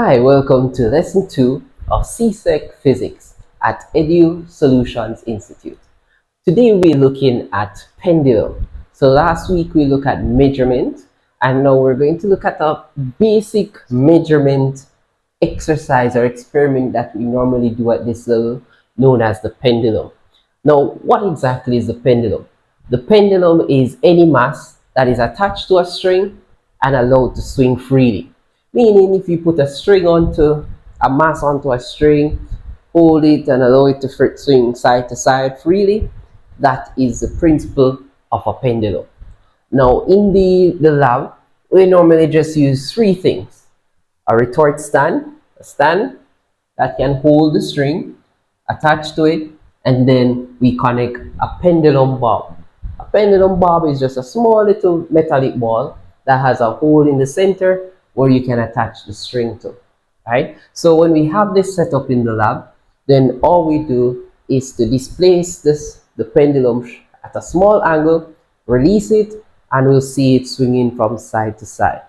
Hi, welcome to lesson 2 of CSEC Physics at Edu Solutions Institute. Today we're looking at pendulum. So last week we looked at measurement, and now we're going to look at a basic measurement exercise or experiment that we normally do at this level, known as the pendulum. Now, what exactly is the pendulum? The pendulum is any mass that is attached to a string and allowed to swing freely. Meaning, if you put a mass onto a string, hold it and allow it to swing side to side freely, that is the principle of a pendulum. Now, in the lab, we normally just use three things: a retort stand, a stand that can hold the string attached to it, and then we connect a pendulum bob. A pendulum bob is just a small little metallic ball that has a hole in the center where you can attach the string to, right? So when we have this set up in the lab, then all we do is to displace the pendulum at a small angle, release it, and we'll see it swinging from side to side.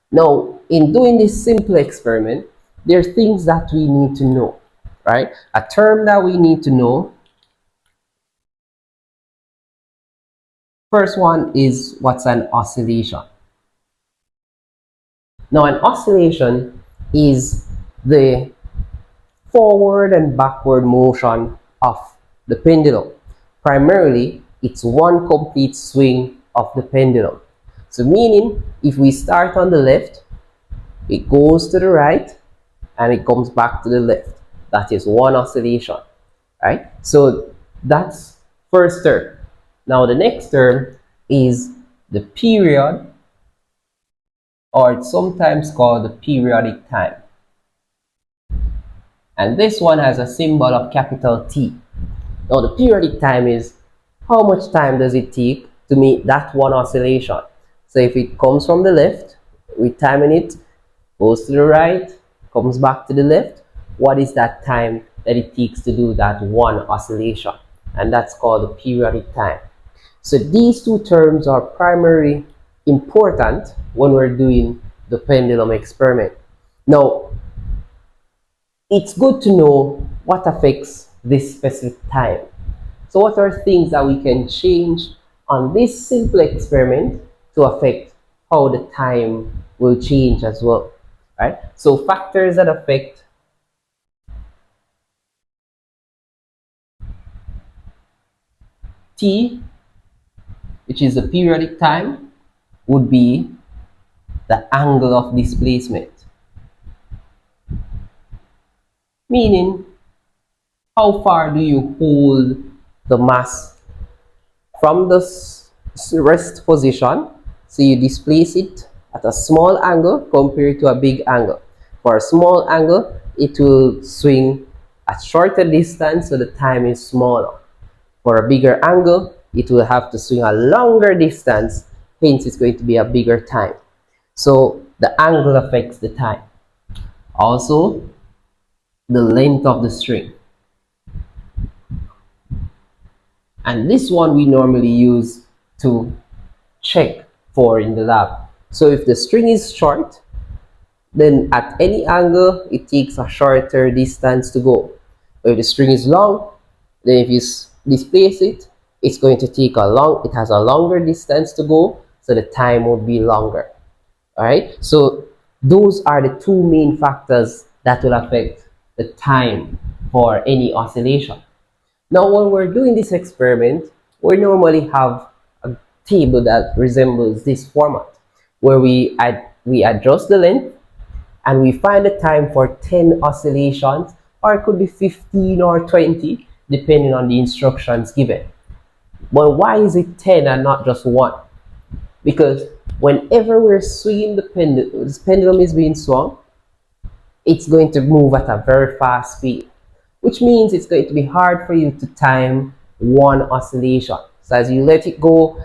Now, in doing this simple experiment, there are things that we need to know, right? A term that we need to know. First one is, what's an oscillation? Now, an oscillation is the forward and backward motion of the pendulum. Primarily, it's one complete swing of the pendulum. So meaning, if we start on the left, it goes to the right and it comes back to the left. That is one oscillation, right? So that's first term. Now the next term is the period, or it's sometimes called the periodic time. And this one has a symbol of capital T. Now the periodic time is how much time does it take to make that one oscillation. So if it comes from the left, we timing it, goes to the right, comes back to the left, what is that time that it takes to do that one oscillation? And that's called the periodic time. So these two terms are primarily important when we're doing the pendulum experiment. Now, it's good to know what affects this specific time. So what are things that we can change on this simple experiment to affect how the time will change as well, right? So factors that affect T, which is the periodic time, would be the angle of displacement. Meaning, how far do you hold the mass from the rest position? So you displace it at a small angle compared to a big angle. For a small angle, it will swing a shorter distance, so the time is smaller. For a bigger angle, it will have to swing a longer distance, hence it's going to be a bigger time. So the angle affects the time. Also, the length of the string. And this one we normally use to check for in the lab. So if the string is short, then at any angle it takes a shorter distance to go. If the string is long, then if you displace it, it's going to take it has a longer distance to go, so the time will be longer. All right, so those are the two main factors that will affect the time for any oscillation. Now, when we're doing this experiment, we normally have a table that resembles this format, where we adjust the length and we find the time for 10 oscillations, or it could be 15 or 20, depending on the instructions given. But why is it 10 and not just 1? Because whenever we're swinging the pendulum is being swung, it's going to move at a very fast speed, which means it's going to be hard for you to time one oscillation. So as you let it go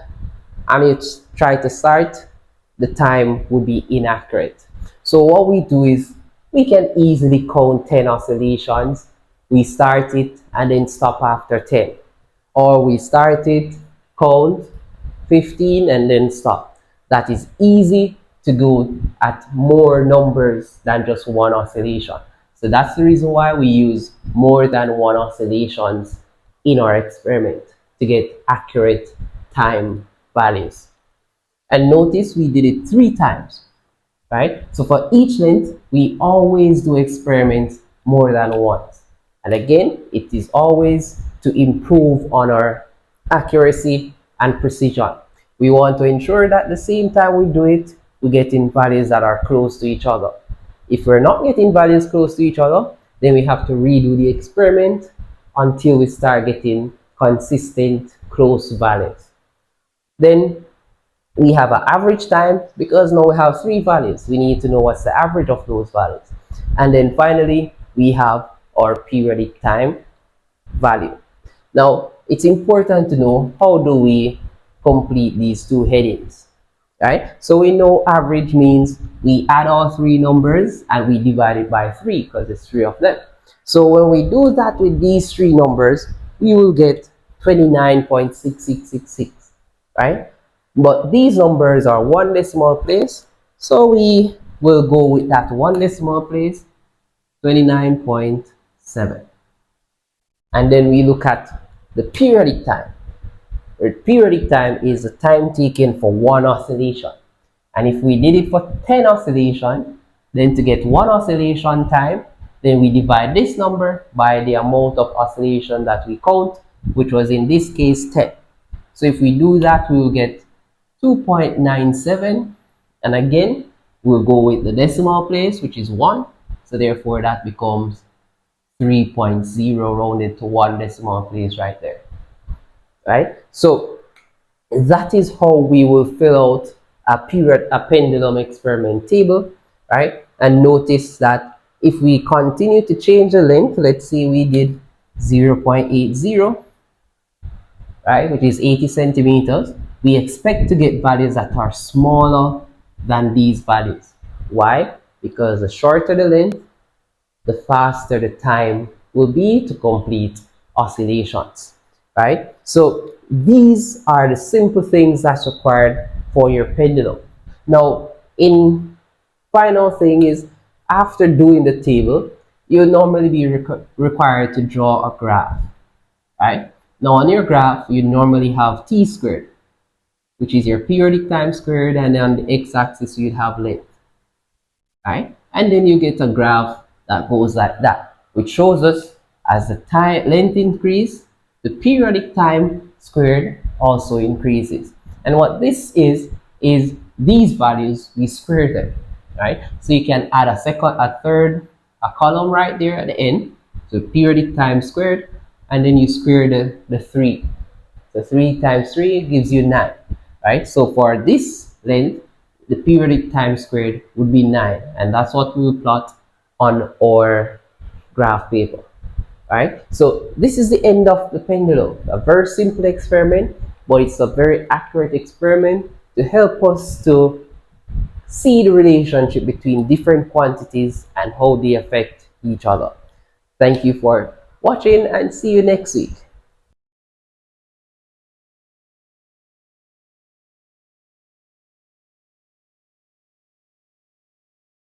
and you try to start, the time would be inaccurate. So what we do is we can easily count 10 oscillations. We start it and then stop after 10. Or we start it, count 15 and then stop. That is easy to go at more numbers than just one oscillation. So that's the reason why we use more than one oscillations in our experiment to get accurate time values. And notice we did it 3 times, right? So for each length, we always do experiments more than once. And again, it is always to improve on our accuracy and precision. We want to ensure that the same time we do it, we're getting values that are close to each other. If we're not getting values close to each other, then we have to redo the experiment until we start getting consistent close values. Then we have an average time, because now we have 3 values. We need to know what's the average of those values. And then finally, we have our periodic time value. Now, it's important to know how do we complete these 2 headings, right? So we know average means we add all 3 numbers and we divide it by 3 because there's 3 of them. So when we do that with these 3 numbers, we will get 29.6666, right? But these numbers are 1 decimal place, so we will go with that 1 decimal place, 29.7. And then we look at the periodic time. The periodic time is the time taken for 1 oscillation. And if we did it for 10 oscillations, then to get 1 oscillation time, then we divide this number by the amount of oscillation that we count, which was in this case 10. So if we do that, we will get 2.97, and again we'll go with the decimal place, which is 1, so therefore that becomes 3.0 rounded to 1 decimal place right there, right? So that is how we will fill out a pendulum experiment table, right? And notice that if we continue to change the length, let's say we did 0.80, right, which is 80 centimeters, we expect to get values that are smaller than these values. Why? Because the shorter the length, the faster the time will be to complete oscillations, right? So these are the simple things that's required for your pendulum. Now, in final thing is, after doing the table, you'll normally be required to draw a graph, right? Now on your graph, you normally have t squared, which is your periodic time squared, and on the x-axis you'd have length, right? And then you get a graph that goes like that, which shows us as the time length increase, the periodic time squared also increases. And what this is these values, we square them, right? So you can add a column right there at the end, so periodic time squared, and then you square the 3. So 3 times 3 gives you 9, right? So for this length, the periodic time squared would be 9, and that's what we will plot on our graph paper, right? So this is the end of the pendulum. A very simple experiment, but it's a very accurate experiment to help us to see the relationship between different quantities and how they affect each other. Thank you for watching, and see you next week.